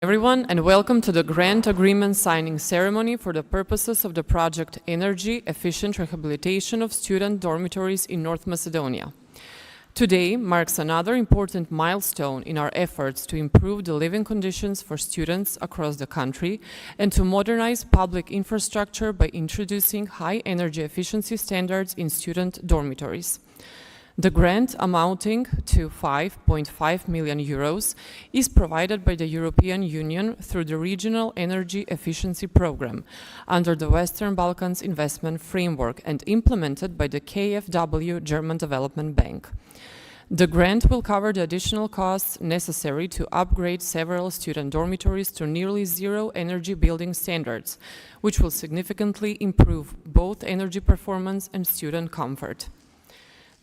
Everyone, and welcome to the grant agreement signing ceremony for the purposes of the project Energy Efficient Rehabilitation of Student Dormitories in North Macedonia. Today marks another important milestone in our efforts to improve the living conditions for students across the country and to modernize public infrastructure by introducing high energy efficiency standards in student dormitories. The grant, amounting to 5.5 million euros, is provided by the European Union through the Regional Energy Efficiency Programme under the Western Balkans Investment Framework and implemented by the KfW German Development Bank. The grant will cover the additional costs necessary to upgrade several student dormitories to nearly zero energy building standards, which will significantly improve both energy performance and student comfort.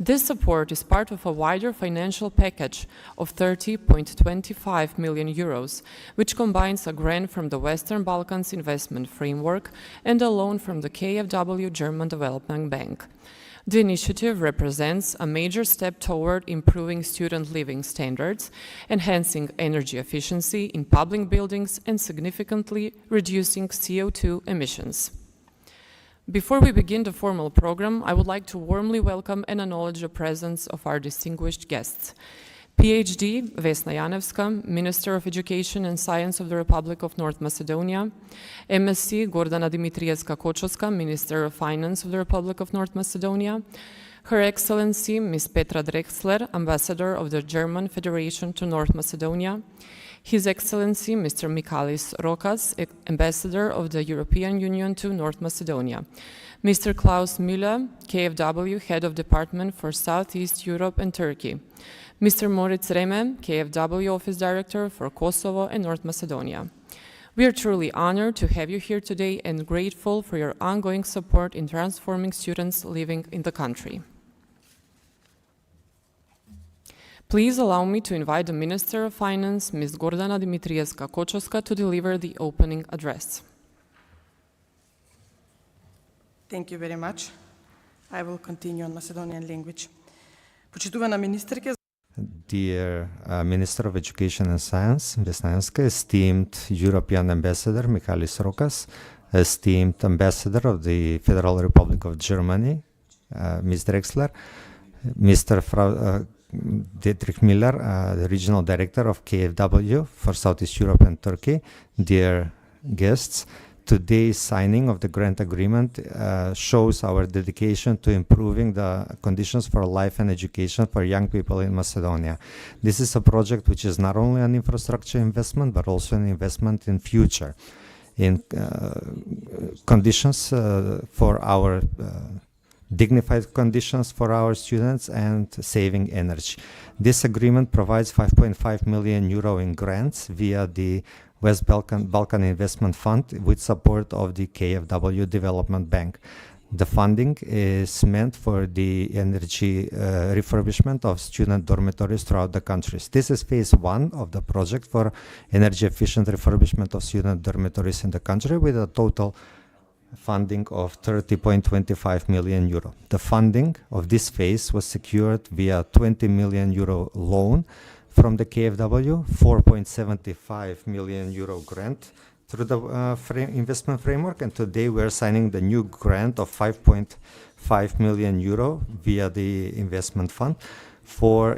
This support is part of a wider financial package of 30.25 million euros, which combines a grant from the Western Balkans Investment Framework and a loan from the KfW German Development Bank. The initiative represents a major step toward improving student living standards, enhancing energy efficiency in public buildings, and significantly reducing CO2 emissions. Before we begin the formal program, I would like to warmly welcome and acknowledge the presence of our distinguished guests. PhD Vesna Janevska, Minister of Education and Science of the Republic of North Macedonia. MSc Gordana Dimitrievska-Kočovska, Minister of Finance of the Republic of North Macedonia. Her Excellency Ms. Petra Drexler, Ambassador of the German Federation to North Macedonia. His Excellency Mr. Mikalis Rokas, Ambassador of the European Union to North Macedonia. Mr. Klaus Müller, KfW Head of Department for Southeast Europe and Turkey. Mr. Moritz Reme, KfW Office Director for Kosovo and North Macedonia. We are truly honored to have you here today and grateful for your ongoing support in transforming students living in the country. Please allow me to invite the Minister of Finance, Ms. Gordana Dimitrievska-Kočovska, to deliver the opening address. Thank you very much. I will continue on Macedonian language. Почитувана министерке, Dear Minister of Education and Science, Vesna Janevska, esteemed European Ambassador Mikalis Rokas, esteemed Ambassador of the Federal Republic of Germany, Ms. Drexler, Mr. Dietrich Miller, the Regional Director of KfW for Southeast Europe and Turkey, dear guests, today's signing of the grant agreement shows our dedication to improving the conditions for life and education for young people in Macedonia. This is a project which is not only an infrastructure investment, but also an investment in future, in conditions for our dignified conditions for our students and saving energy. This agreement provides 5.5 million euro in grants via the West Balkan Investment Fund with support of the KfW Development Bank. The funding is meant for the energy refurbishment of student dormitories throughout the countries. This is phase one of the project for energy efficient refurbishment of student dormitories in the country with a total funding of 30.25 million euro. The funding of this phase was secured via 20 million euro loan from the KfW, 4.75 million euro grant through the investment framework, and today we are signing the new grant of 5.5 million euro via the investment fund for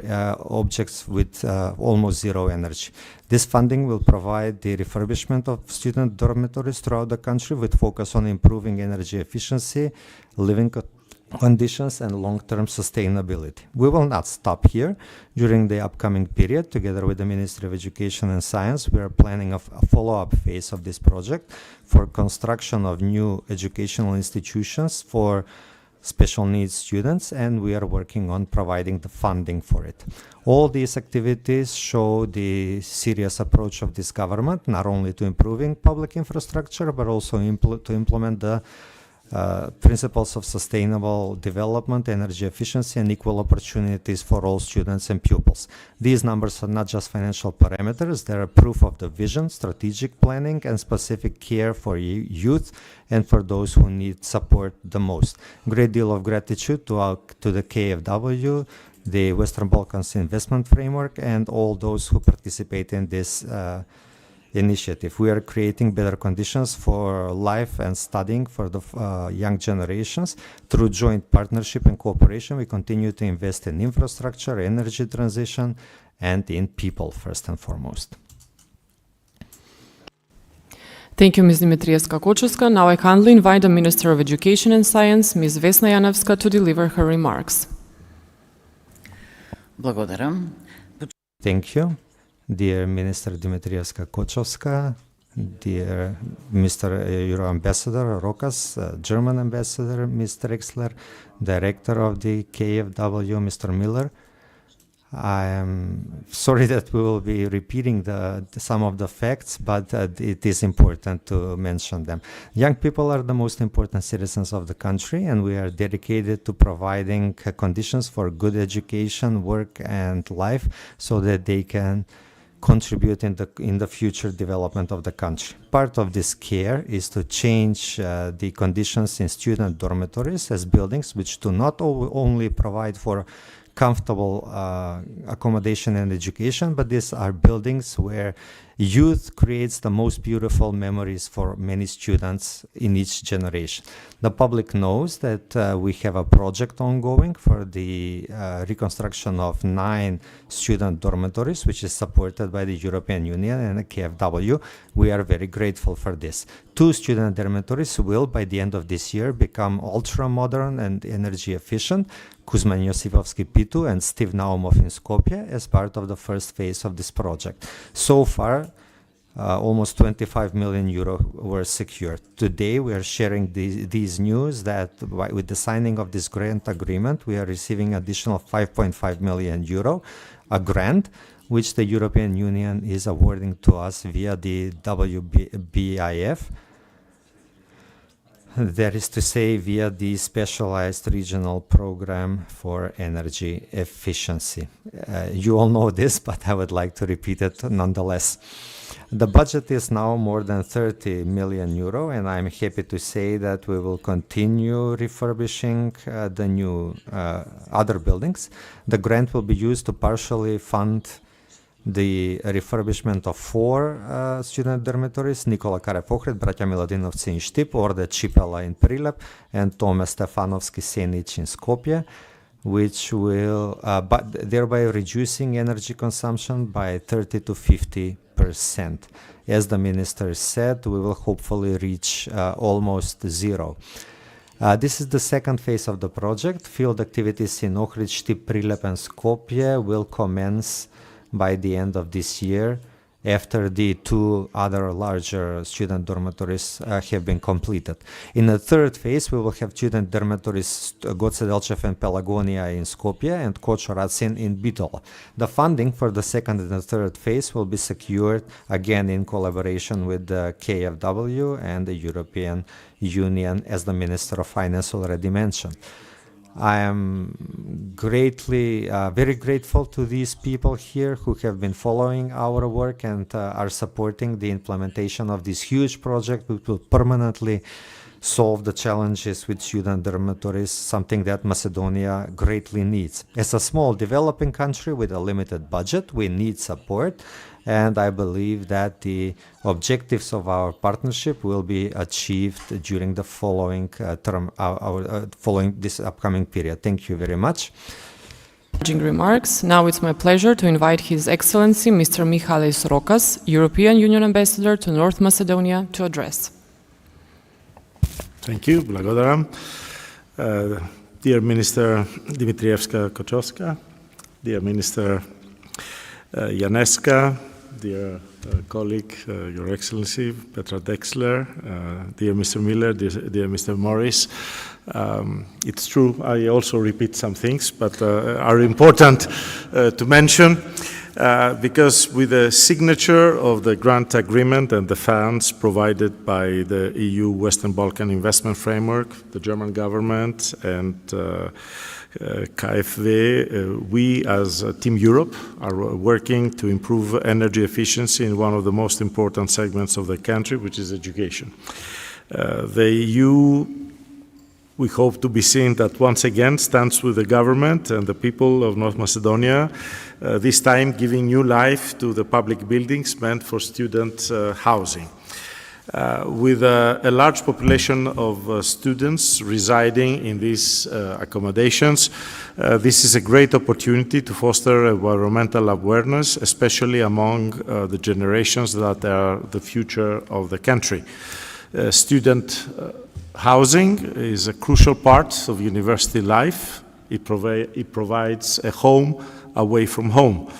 objects with almost zero energy. This funding will provide the refurbishment of student dormitories throughout the country with focus on improving energy efficiency, living conditions, and long-term sustainability. We will not stop here. During the upcoming period, together with the Ministry of Education and Science, we are planning a follow-up phase of this project for construction of new educational institutions for special needs students, and we are working on providing the funding for it. All these activities show the serious approach of this government, not only to improving public infrastructure, but also to implement the principles of sustainable development, energy efficiency, and equal opportunities for all students and pupils. These numbers are not just financial parameters, they are proof of the vision, strategic planning, and specific care for youth and for those who need support the most. Great deal of gratitude to the KfW, the Western Balkans Investment Framework, and all those who participate in this initiative. We are creating better conditions for life and studying for the young generations. Through joint partnership and cooperation, we continue to invest in infrastructure, energy transition, and in people first and foremost. Thank you, Ms. Dimitrievska-Kočovska. Now I kindly invite the Minister of Education and Science, Ms. Vesna Janevska, to deliver her remarks. Благодарам. Thank you, dear Minister Dimitrievska-Kočovska, dear Mr. Euro Ambassador Rokas, German Ambassador Mr. Exler, Director of the KfW Mr. Miller. I am sorry that we will be repeating some of the facts, but it is important to mention them. Young people are the most important citizens of the country, and we are dedicated to providing conditions for good education, work, and life so that they can contribute in the future development of the country. Part of this care is to change the conditions in student dormitories as buildings which do not only provide for comfortable accommodation and education, but these are buildings where youth creates the most beautiful memories for many students in each generation. The public knows that we have a project ongoing for the reconstruction of 9 student dormitories, which is supported by the European Union and the KfW. We are very grateful for this. 2 student dormitories will, by the end of this year, become ultra-modern and energy efficient, Kuzman Josifovski Pitu and Steve Naumov in Skopje, as part of the first phase of this project. So far, almost 25 million euro were secured. Today, we are sharing these news that with the signing of this grant agreement, we are receiving additional 5.5 million euro, a grant, which the European Union is awarding to us via the WBIF. That is to say, via the specialized regional program for energy efficiency. You all know this, but I would like to repeat it nonetheless. The budget is now more than 30 million euro, and I'm happy to say that we will continue refurbishing the new other buildings. The grant will be used to partially fund the refurbishment of 4 student dormitories, Nikola Karepohred, Braća Miladinovci in Štip, Orde Čipela in Prilep, and Tome Stefanovski Senic in Skopje, which will, thereby reducing energy consumption by 30 to 50%. As the minister said, we will hopefully reach almost zero. This is the second phase of the project. Field activities in Ohrid, Štip, Prilep, and Skopje will commence by the end of this year, after the 2 other larger student dormitories have been completed. In the third phase, we will have student dormitories Goce Delchev and Pelagonia in Skopje and Kočo-Racin in Bitola. The funding for the second and the third phase will be secured again in collaboration with the KfW and the European Union, as the Minister of Finance already mentioned. I am very grateful to these people here who have been following our work and are supporting the implementation of this huge project, which will permanently solve the challenges with student dormitories, something that Macedonia greatly needs. As a small developing country with a limited budget, we need support, and I believe that the objectives of our partnership will be achieved during the following following this upcoming period. Thank you very much. Remarks. Now it's my pleasure to invite His Excellency Mr. Michalis Rokas, European Union Ambassador to North Macedonia, to address. Thank you. Blagodaram. Dear Minister Dimitrievska-Kočovska, dear Minister Janeska, dear colleague, Your Excellency, Petra Dexler, dear Mr. Miller, dear Mr. Morris. It's true, I also repeat some things, but are important to mention. Because with the signature of the grant agreement and the funds provided by the EU Western Balkan Investment Framework, the German government and KfW, we as Team Europe are working to improve energy efficiency in one of the most important segments of the country, which is education. The EU we hope to be seen that once again stands with the government and the people of North Macedonia, this time giving new life to the public buildings meant for student housing. With a large population of students residing in these accommodations, this is a great opportunity to foster environmental awareness, especially among the generations that are the future of the country. Student housing is a crucial part of university life. It provides a home away from home.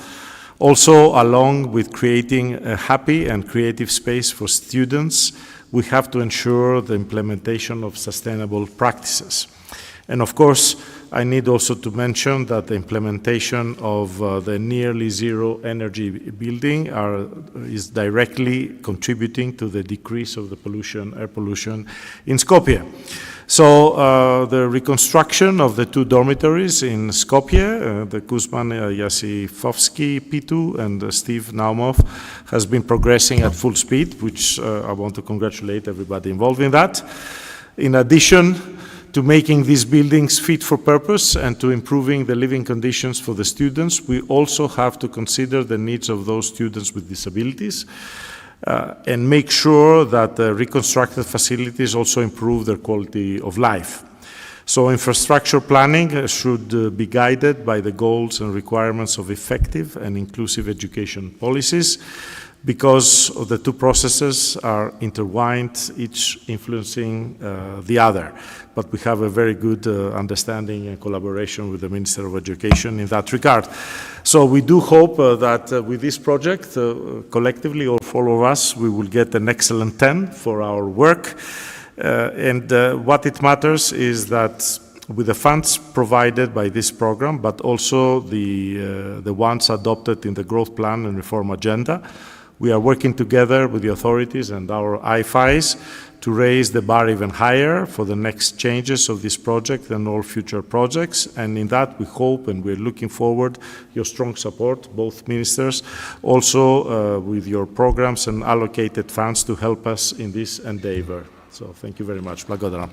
Also, along with creating a happy and creative space for students, we have to ensure the implementation of sustainable practices. And of course, I need also to mention that the implementation of the nearly zero energy building is directly contributing to the decrease of the air pollution in Skopje. So the reconstruction of the two dormitories in Skopje, the Kuzman Jasifovski Pitu and Steve Naumov, has been progressing at full speed, which I want to congratulate everybody involved in that. In addition to making these buildings fit for purpose and to improving the living conditions for the students, we also have to consider the needs of those students with disabilities and make sure that the reconstructed facilities also improve their quality of life. So infrastructure planning should be guided by the goals and requirements of effective and inclusive education policies, because the two processes are intertwined, each influencing the other. But we have a very good understanding and collaboration with the Minister of Education in that regard. So we do hope that with this project, collectively, all four of us, we will get an excellent 10 for our work. And what it matters is that with the funds provided by this program, but also the ones adopted in the growth plan and reform agenda, we are working together with the authorities and our IFIs to raise the bar even higher for the next changes of this project and all future projects. And in that, we hope and we're looking forward your strong support, both ministers, also with your programs and allocated funds to help us in this endeavor. So thank you very much. Blagodaram.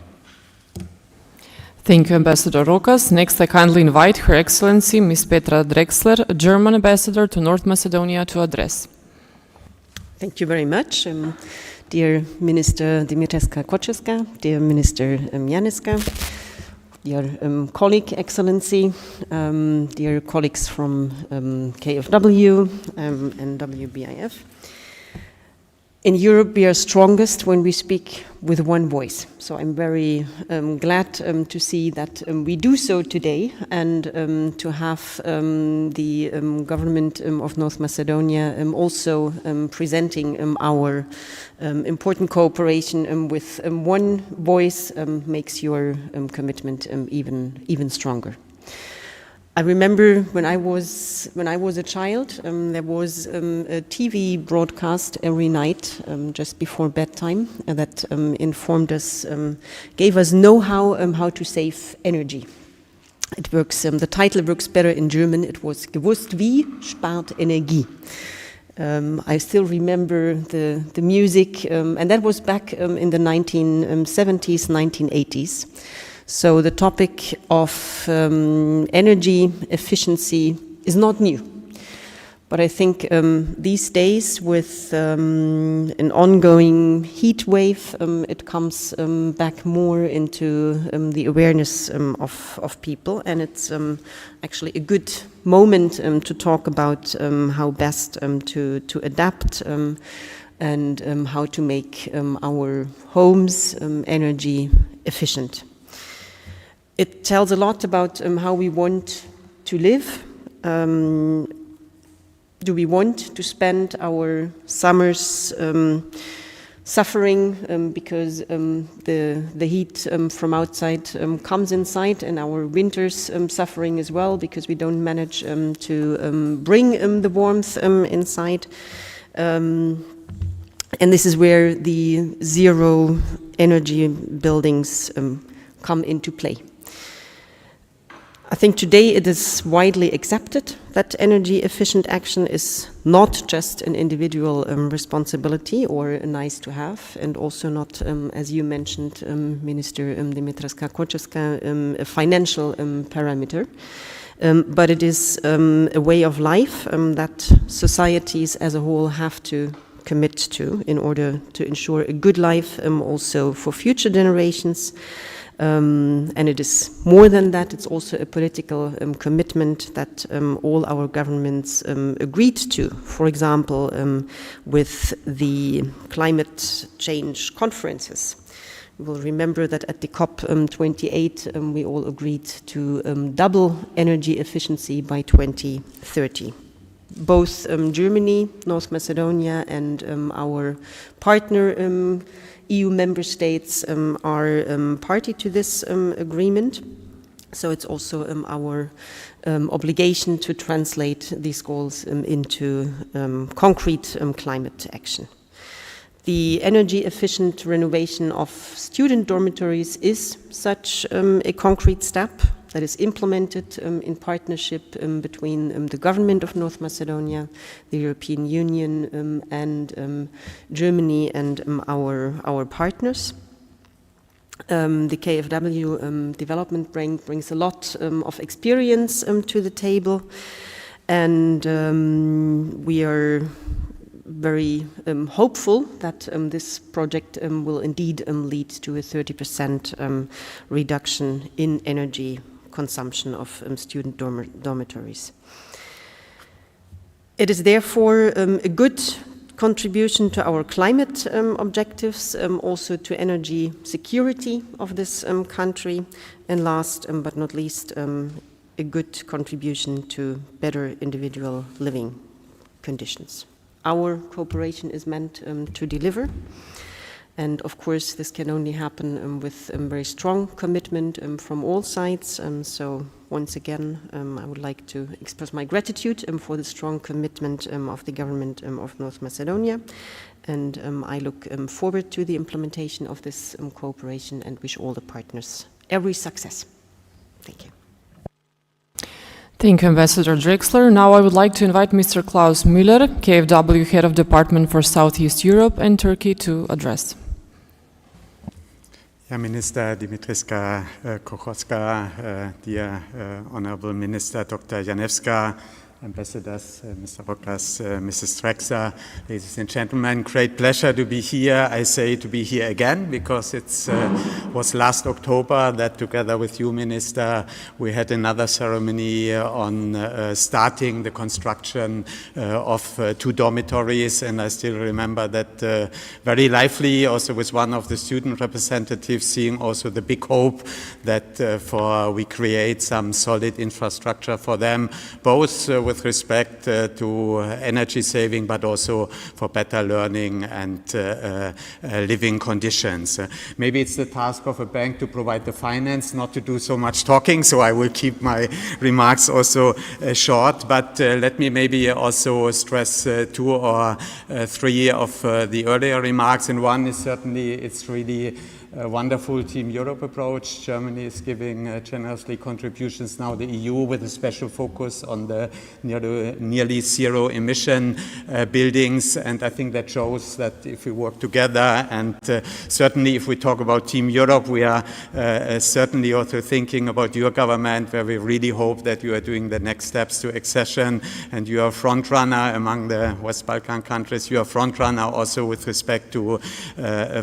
Thank you, Ambassador Rokas. Next, I kindly invite Her Excellency Ms. Petra Drexler, German Ambassador to North Macedonia, to address. Thank you very much. Dear Minister Dimitreska Kocheska, dear Minister Janiska, dear colleague Excellency, dear colleagues from KfW and WBIF. In Europe, we are strongest when we speak with one voice. So I'm very glad to see that we do so today, and to have the government of North Macedonia also presenting our important cooperation with one voice makes your commitment even stronger. I remember when I was a child, there was a TV broadcast every night just before bedtime that informed us, gave us know-how how to save energy. It works. The title works better in German. It was "Gewusst wie spart Energie." I still remember the music, and that was back in the 1970s, 1980s. So the topic of energy efficiency is not new. But I think these days, with an ongoing heat wave, it comes back more into the awareness of people. And it's actually a good moment to talk about how best to adapt and how to make our homes energy efficient. It tells a lot about how we want to live. Do we want to spend our summers suffering because the heat from outside comes inside, and our winters suffering as well because we don't manage to bring the warmth inside? And this is where the zero energy buildings come into play. I think today it is widely accepted that energy efficient action is not just an individual responsibility or a nice to have, and also not, as you mentioned, Minister Dimitreska Kočevska, a financial parameter. But it is a way of life that societies as a whole have to commit to in order to ensure a good life also for future generations. And it is more than that, it's also a political commitment that all our governments agreed to. For example, with the climate change conferences. You will remember that at the COP28 we all agreed to double energy efficiency by 2030. Both Germany, North Macedonia, and our partner EU member states are party to this agreement. So it's also our obligation to translate these goals into concrete climate action. The energy efficient renovation of student dormitories is such a concrete step that is implemented in partnership between the government of North Macedonia, the European Union, and Germany and our partners. The KfW development brings a lot of experience to the table, and we are very hopeful that this project will indeed lead to a 30% reduction in energy consumption of student dormitories. It is therefore a good contribution to our climate objectives, also to energy security of this country, and last but not least, a good contribution to better individual living conditions. Our cooperation is meant to deliver, and of course this can only happen with very strong commitment from all sides. So once again, I would like to express my gratitude for the strong commitment of the government of North Macedonia, and I look forward to the implementation of this cooperation and wish all the partners every success. Thank you. Thank you, Ambassador Drexler. Now I would like to invite Mr. Klaus Müller, KfW Head of Department for Southeast Europe and Turkey, to address. Minister Dimitreska Kochowska, dear Honorable Minister Dr. Janewska, Ambassadors, Mr. Rokas, Mrs. Drexler, ladies and gentlemen, great pleasure to be here. I say to be here again because it was last October that together with you, Minister, we had another ceremony on starting the construction of 2 dormitories, and I still remember that very lively, also with one of the student representatives, seeing also the big hope that we create some solid infrastructure for them, both with respect to energy saving, but also for better learning and living conditions. Maybe it's the task of a bank to provide the finance, not to do so much talking, so I will keep my remarks also short, but let me maybe also stress 2 or 3 of the earlier remarks, and one is certainly it's really a wonderful Team Europe approach. Germany is giving generously contributions now, the EU, with a special focus on the nearly zero emission buildings, and I think that shows that if we work together, and certainly if we talk about Team Europe, we are certainly also thinking about your government, where we really hope that you are doing the next steps to accession, and you are a front runner among the West Balkan countries. You are a front runner also with respect to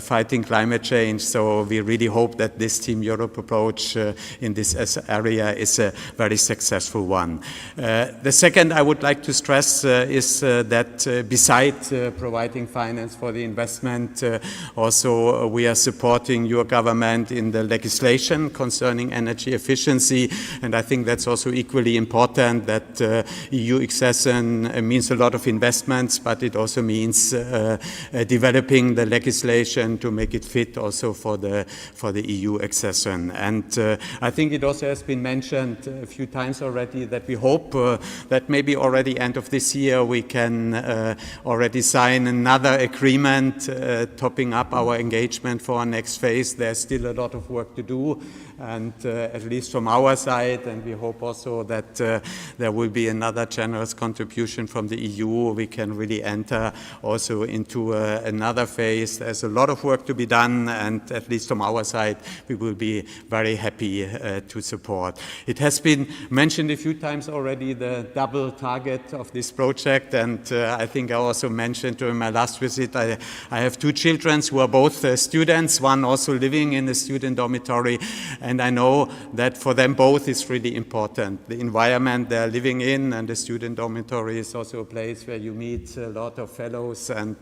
fighting climate change. So we really hope that this Team Europe approach in this area is a very successful one. The second I would like to stress is that besides providing finance for the investment, also we are supporting your government in the legislation concerning energy efficiency, and I think that's also equally important, that EU accession means a lot of investments, but it also means developing the legislation to make it fit also for for the EU accession. And I think it also has been mentioned a few times already that we hope that maybe already end of this year we can already sign another agreement topping up our engagement for our next phase. There's still a lot of work to do, and at least from our side, and we hope also that there will be another generous contribution from the EU. We can really enter also into another phase. There's a lot of work to be done, and at least from our side, we will be very happy to support. It has been mentioned a few times already, the double target of this project, and I think I also mentioned during my last visit, I have two children who are both students, one also living in a student dormitory, and I know that for them both is really important. The environment they're living in, and the student dormitory is also a place where you meet a lot of fellows and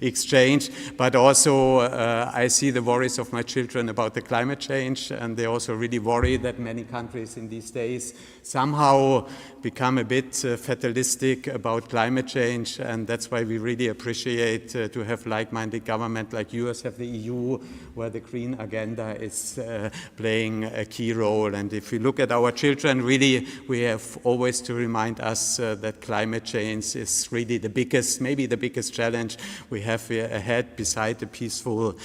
exchange, but also I see the worries of my children about the climate change, and they also really worry that many countries in these days somehow become a bit fatalistic about climate change, and that's why we really appreciate to have like-minded government like yours, have the EU, where the green agenda is playing a key role. And if we look at our children, really, we have always to remind us that climate change is really the biggest, maybe the biggest challenge we have ahead beside a peaceful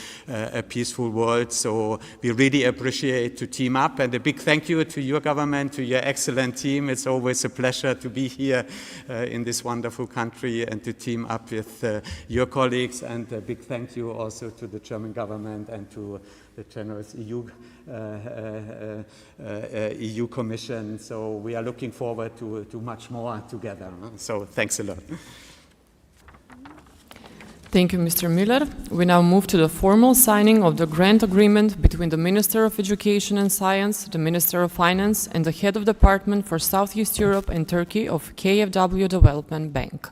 world. So we really appreciate to team up, and a big thank you to your government, to your excellent team. It's always a pleasure to be here in this wonderful country and to team up with your colleagues, and a big thank you also to the German government and to the generous EU Commission. So we are looking forward to much more together. So thanks a lot. Thank you, Mr. Müller. We now move to the formal signing of the grant agreement between the Minister of Education and Science, the Minister of Finance, and the Head of Department for Southeast Europe and Turkey of KfW Development Bank.